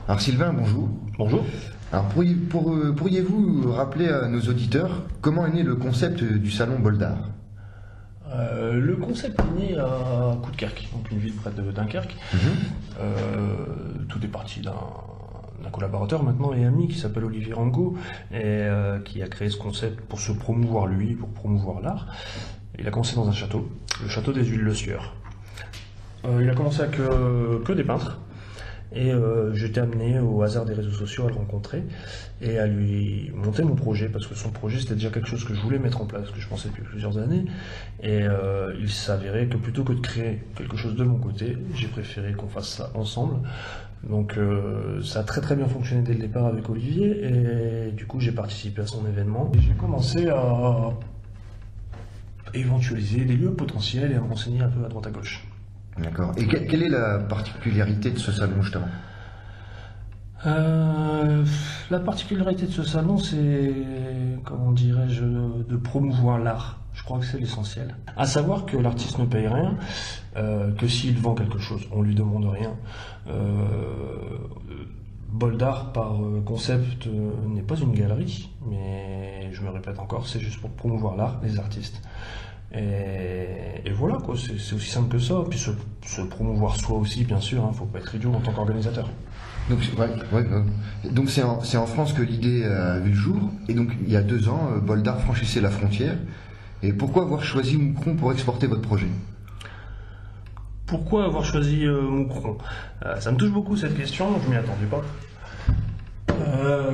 Alors Sylvain, bonjour. Bonjour. Alors pourriez-vous rappeler à nos auditeurs comment est né le concept du salon Boldar? Le concept est né à Coudekerque, donc une ville près de Dunkerque. Tout est parti d'un collaborateur maintenant et ami qui s'appelle Olivier Rango et qui a créé ce concept pour se promouvoir lui, pour promouvoir l'art. Il a commencé dans un château, le château des Huiles Le Sieur. Il a commencé avec que des peintres. Et j'étais amené au hasard des réseaux sociaux à le rencontrer et à lui monter mon projet, parce que son projet c'était déjà quelque chose que je voulais mettre en place, que je pensais depuis plusieurs années. Et il s'avérait que plutôt que de créer quelque chose de mon côté, j'ai préféré qu'on fasse ça ensemble. Donc ça a très bien fonctionné dès le départ avec Olivier, et du coup j'ai participé à son événement. Et j'ai commencé à éventualiser les lieux potentiels et à me renseigner un peu à droite à gauche. D'accord. Et quelle est la particularité de ce salon justement? La particularité de ce salon, c'est, comment dirais-je, de promouvoir l'art. Je crois que c'est l'essentiel. À savoir que l'artiste ne paye rien, que s'il vend quelque chose, on lui demande rien. Boldar, par concept, n'est pas une galerie, mais je me répète encore, c'est juste pour promouvoir l'art, les artistes. Et voilà, quoi, c'est aussi simple que ça. Puis se promouvoir soi aussi, bien sûr, faut pas être idiot en tant qu'organisateur. Donc donc c'est en France que l'idée a vu le jour, et donc il y a 2 ans, Boldar franchissait la frontière. Et pourquoi avoir choisi Moucron pour exporter votre projet? Pourquoi avoir choisi Moucron? Ça me touche beaucoup cette question, je m'y attendais pas.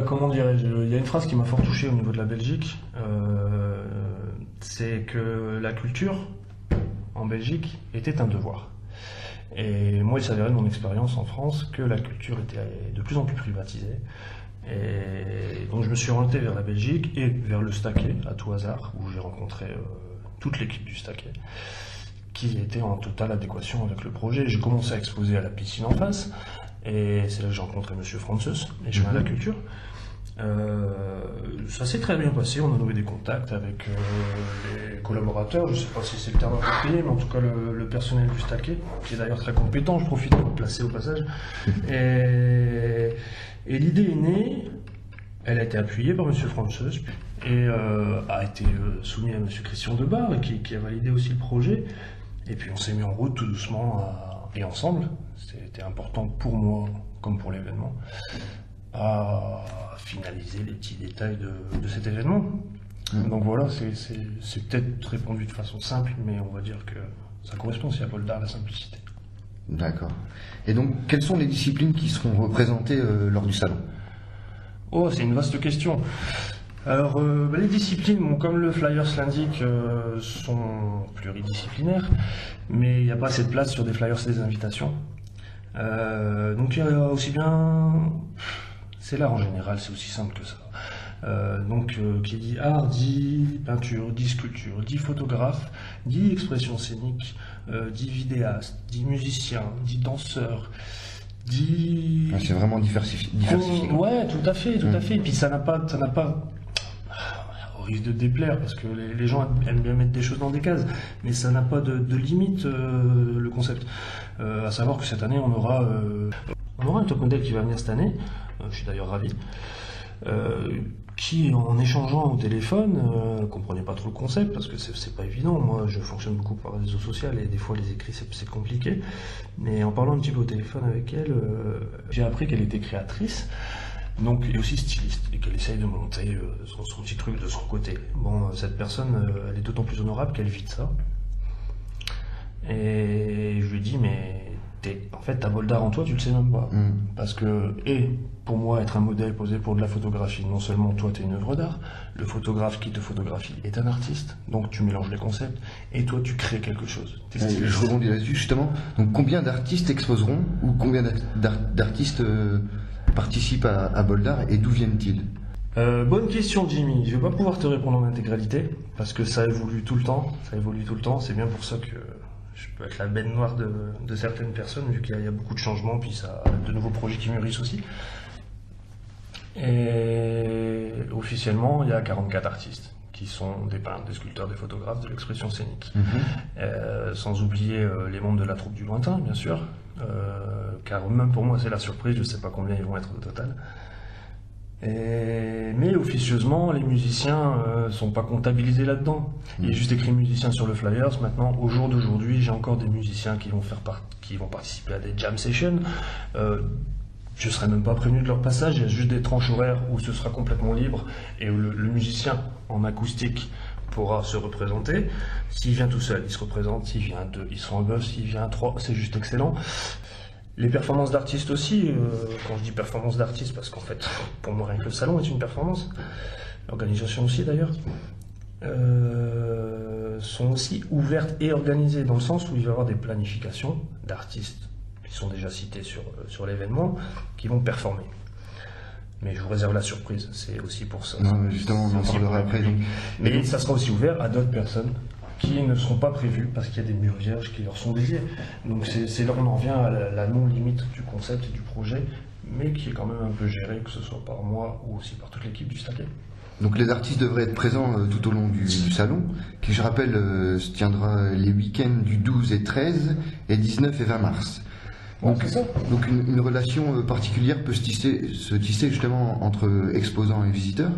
Comment dirais-je? Il y a une phrase qui m'a fort touché au niveau de la Belgique. C'est que la culture en Belgique était un devoir. Et moi, il s'avérait de mon expérience en France que la culture était de plus en plus privatisée. Et donc je me suis orienté vers la Belgique et vers le Staquet, à tout hasard, où j'ai rencontré toute l'équipe du Staquet, qui était en totale adéquation avec le projet. J'ai commencé à exposer à la piscine en face, et c'est là que j'ai rencontré M. Franceus, les chemins de la culture. Ça s'est très bien passé, on a noué des contacts avec les collaborateurs, je ne sais pas si c'est le terme approprié, mais en tout cas le personnel du Staquet, qui est d'ailleurs très compétent, je profite pour le placer au passage. Et l'idée est née, elle a été appuyée par M. Franceus et a été soumise à M. Christian Debar, qui a validé aussi le projet. Et puis on s'est mis en route tout doucement et ensemble, c'était important pour moi comme pour l'événement, à finaliser les petits détails de cet événement. Donc voilà, c'est peut-être répondu de façon simple, mais on va dire que ça correspond aussi à Boldar, la simplicité. D'accord. Et donc, quelles sont les disciplines qui seront représentées lors du salon? Oh, c'est une vaste question. Alors, les disciplines, comme le Flyers l'indique, sont pluridisciplinaires, mais il n'y a pas assez de place sur des flyers et des invitations. Donc il y a aussi bien... C'est l'art en général, c'est aussi simple que ça. Qui dit art, dit peinture, dit sculpture, dit photographe, dit expression scénique, dit vidéaste, dit musicien, dit danseur, dit... C'est vraiment diversifié. Ouais, tout à fait. Et puis ça n'a pas... Au risque de déplaire, parce que les gens aiment bien mettre des choses dans des cases, mais ça n'a pas de limite, le concept. À savoir que cette année, on aura un top modèle qui va venir cette année, je suis d'ailleurs ravi, qui, en échangeant au téléphone, comprenait pas trop le concept, parce que c'est pas évident. Moi, je fonctionne beaucoup par réseau social, et des fois, les écrits, c'est compliqué. Mais en parlant un petit peu au téléphone avec elle, j'ai appris qu'elle était créatrice, donc, et aussi styliste, et qu'elle essaye de monter son petit truc de son côté. Bon, cette personne, elle est d'autant plus honorable qu'elle vit de ça. Et je lui ai dit, mais en fait, t'as Boldar en toi, tu le sais même pas. Parce que, pour moi, être un modèle posé pour de la photographie, non seulement toi, t'es une œuvre d'art, le photographe qui te photographie est un artiste, donc tu mélanges les concepts, et toi, tu crées quelque chose. Je rebondis là-dessus, justement. Donc, combien d'artistes exposeront, ou combien d'artistes participent à Boldar, et d'où viennent-ils? Bonne question, Jimmy. Je vais pas pouvoir te répondre en intégralité, parce que ça évolue tout le temps. C'est bien pour ça que je peux être la bête noire de certaines personnes, vu qu'il y a beaucoup de changements, puis ça a de nouveaux projets qui mûrissent aussi. Et officiellement, il y a 44 artistes qui sont des peintres, des sculpteurs, des photographes, de l'expression scénique. Sans oublier les membres de la troupe du lointain, bien sûr, car même pour moi c'est la surprise, je ne sais pas combien ils vont être au total. Mais officieusement, les musiciens ne sont pas comptabilisés là-dedans. Il est juste écrit musiciens sur le flyers. Maintenant, au jour d'aujourd'hui, j'ai encore des musiciens qui vont participer à des jam sessions. Je ne serai même pas prévenu de leur passage, il y a juste des tranches horaires où ce sera complètement libre et où le musicien en acoustique pourra se représenter. S'il vient tout seul, il se représente. S'il vient à 2, il sera en bœuf. S'il vient à 3, c'est juste excellent. Les performances d'artistes aussi, quand je dis performance d'artistes, parce qu'en fait, pour moi, rien que le salon est une performance, l'organisation aussi d'ailleurs, sont aussi ouvertes et organisées dans le sens où il va y avoir des planifications d'artistes qui sont déjà cités sur l'événement, qui vont performer. Mais je vous réserve la surprise, c'est aussi pour ça. Non, mais justement, on en parlera après. Donc. Mais ça sera aussi ouvert à d'autres personnes qui ne seront pas prévues parce qu'il y a des murs vierges qui leur sont dédiés. Donc c'est là qu'on en vient à la non-limite du concept et du projet, mais qui est quand même un peu géré, que ce soit par moi ou aussi par toute l'équipe du Staquet. Donc les artistes devraient être présents tout au long du salon, qui je rappelle se tiendra les week-ends du 12 et 13 et 19 et 20 mars. Donc, donc une relation particulière peut se tisser justement entre exposants et visiteurs.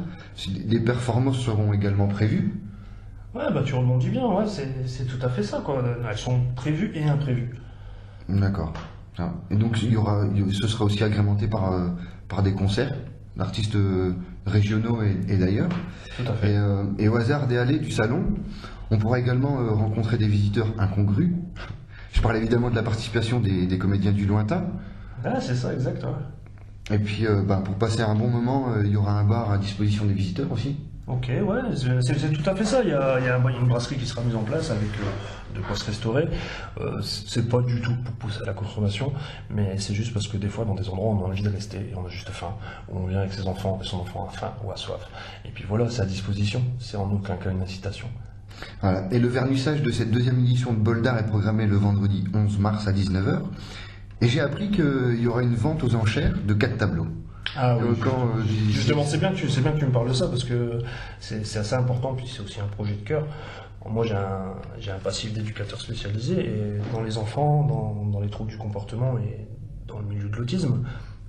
Des performances seront également prévues. Ouais, bah tu rebondis bien, ouais, c'est tout à fait ça, quoi. Elles sont prévues et imprévues. D'accord. Et donc ce sera aussi agrémenté par des concerts d'artistes régionaux et d'ailleurs. Tout à fait. Et au hasard des allées du salon, on pourra également rencontrer des visiteurs incongrus. Je parle évidemment de la participation des comédiens du lointain. Ah, c'est ça, exact, ouais. Et puis, pour passer un bon moment, il y aura un bar à disposition des visiteurs aussi. Ok, ouais, c'est tout à fait ça. Il y a une brasserie qui sera mise en place avec de quoi se restaurer. C'est pas du tout pour pousser à la consommation, mais c'est juste parce que des fois, dans des endroits, on a envie de rester et on a juste faim. On vient avec ses enfants et son enfant a faim ou a soif. Et puis voilà, c'est à disposition. C'est en aucun cas une incitation. Voilà. Et le vernissage de cette deuxième édition de Boldar est programmé le vendredi 11 mars à 19h. Et j'ai appris qu'il y aura une vente aux enchères de 4 tableaux. Ah oui, justement, c'est bien que tu me parles de ça parce que c'est assez important, puis c'est aussi un projet de cœur. Moi, j'ai un passif d'éducateur spécialisé et dans les enfants, dans les troubles du comportement et dans le milieu de l'autisme,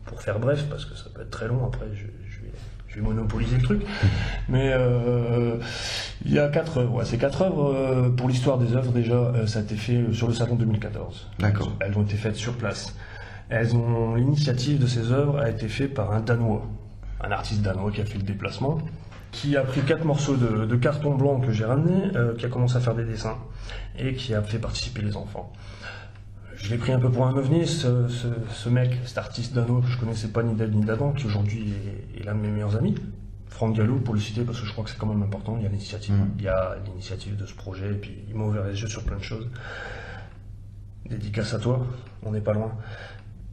pour faire bref, parce que ça peut être très long, après je vais monopoliser le truc. Mais il y a 4 œuvres. Ouais, ces 4 œuvres, pour l'histoire des œuvres, déjà, ça a été fait sur le salon 2014. D'accord. Elles ont été faites sur place. L'initiative de ces œuvres a été faite par un Danois, un artiste danois qui a fait le déplacement, qui a pris 4 morceaux de carton blanc que j'ai ramené, qui a commencé à faire des dessins et qui a fait participer les enfants. Je l'ai pris un peu pour un ovni, ce mec, cet artiste danois que je connaissais pas ni d'Elle ni d'Adam, qui aujourd'hui est l'un de mes meilleurs amis. Franck Gallo, pour le citer, parce que je crois que c'est quand même important, il y a l'initiative de ce projet, et puis il m'a ouvert les yeux sur plein de choses. Dédicace à toi, on n'est pas loin.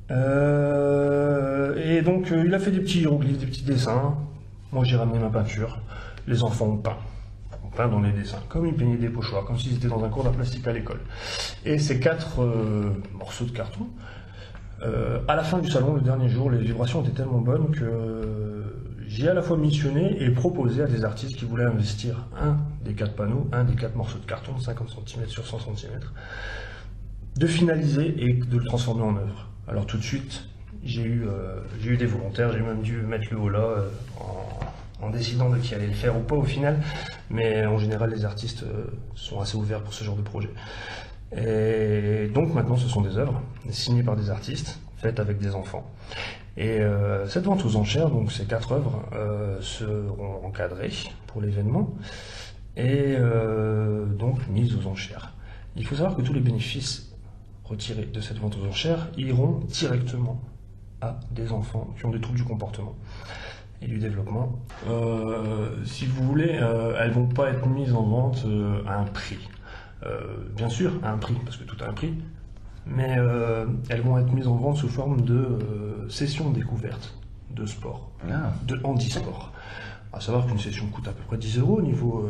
Et donc il a fait des petits hiéroglyphes, des petits dessins. Moi j'ai ramené ma peinture. Les enfants ont peint. Dans les dessins, comme ils peignaient des pochoirs, comme s'ils étaient dans un cours d'art plastique à l'école. Et ces 4 morceaux de carton, à la fin du salon, le dernier jour, les vibrations étaient tellement bonnes que j'ai à la fois missionné et proposé à des artistes qui voulaient investir un des 4 panneaux, un des 4 morceaux de carton, 50 cm sur 100 cm, de finaliser et de le transformer en œuvre. Alors tout de suite, j'ai eu des volontaires, j'ai même dû mettre le haut là en décidant de qui allait le faire ou pas au final, mais en général les artistes sont assez ouverts pour ce genre de projet. Et donc maintenant ce sont des œuvres signées par des artistes, faites avec des enfants. Et cette vente aux enchères, donc ces 4 œuvres, seront encadrées pour l'événement et donc mises aux enchères. Il faut savoir que tous les bénéfices retirés de cette vente aux enchères iront directement à des enfants qui ont des troubles du comportement et du développement. Si vous voulez, elles vont pas être mises en vente à un prix. Bien sûr, à un prix, parce que tout a un prix, mais elles vont être mises en vente sous forme de sessions découvertes de sport, de handisport. À savoir qu'une session coûte à peu près 10 € au niveau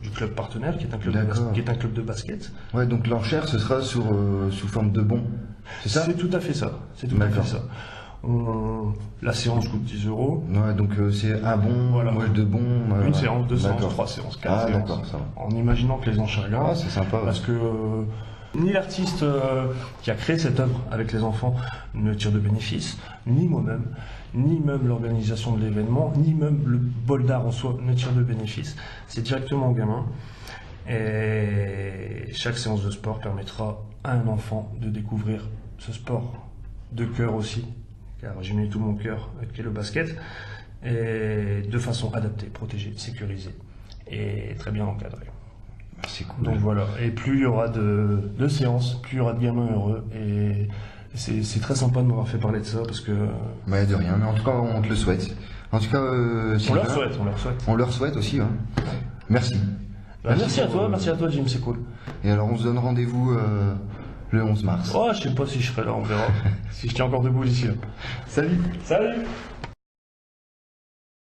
du club partenaire, qui est un club de basket. Ouais, donc l'enchère, ce sera sous forme de bons, c'est ça? C'est tout à fait ça. C'est tout à fait ça. La séance coûte 10 euros. Ouais, donc c'est un bon, Voilà. moche de bon. Une séance, deux séances, d'accord. 3 séances, 4 séances. D'accord, ça va. En imaginant que les enchères Ah, gardent. c'est sympa. Ouais. Parce que ni l'artiste qui a créé cette œuvre avec les enfants ne tire de bénéfice, ni moi-même, ni même l'organisation de l'événement, ni même le bol d'art en soi ne tire de bénéfice. C'est directement au gamin. Et chaque séance de sport permettra à un enfant de découvrir ce sport de cœur aussi, car j'ai mis tout mon cœur, qui est le basket, et de façon adaptée, protégée, sécurisée et très bien encadrée. C'est cool. Donc voilà, et plus il y aura de séances, plus il y aura de gamins heureux, et c'est très sympa de m'avoir fait parler de ça, parce que... Ouais, de rien, mais en tout cas, on te le souhaite. En tout cas, on Sylvain, leur souhaite, on leur souhaite. on leur souhaite aussi. Hein. Merci. Merci à toi, Jim, c'est cool. Et alors, on se donne rendez-vous le 11 mars. Oh, je sais pas si je serai là, on verra. Si je tiens encore debout d'ici là. Salut. Salut!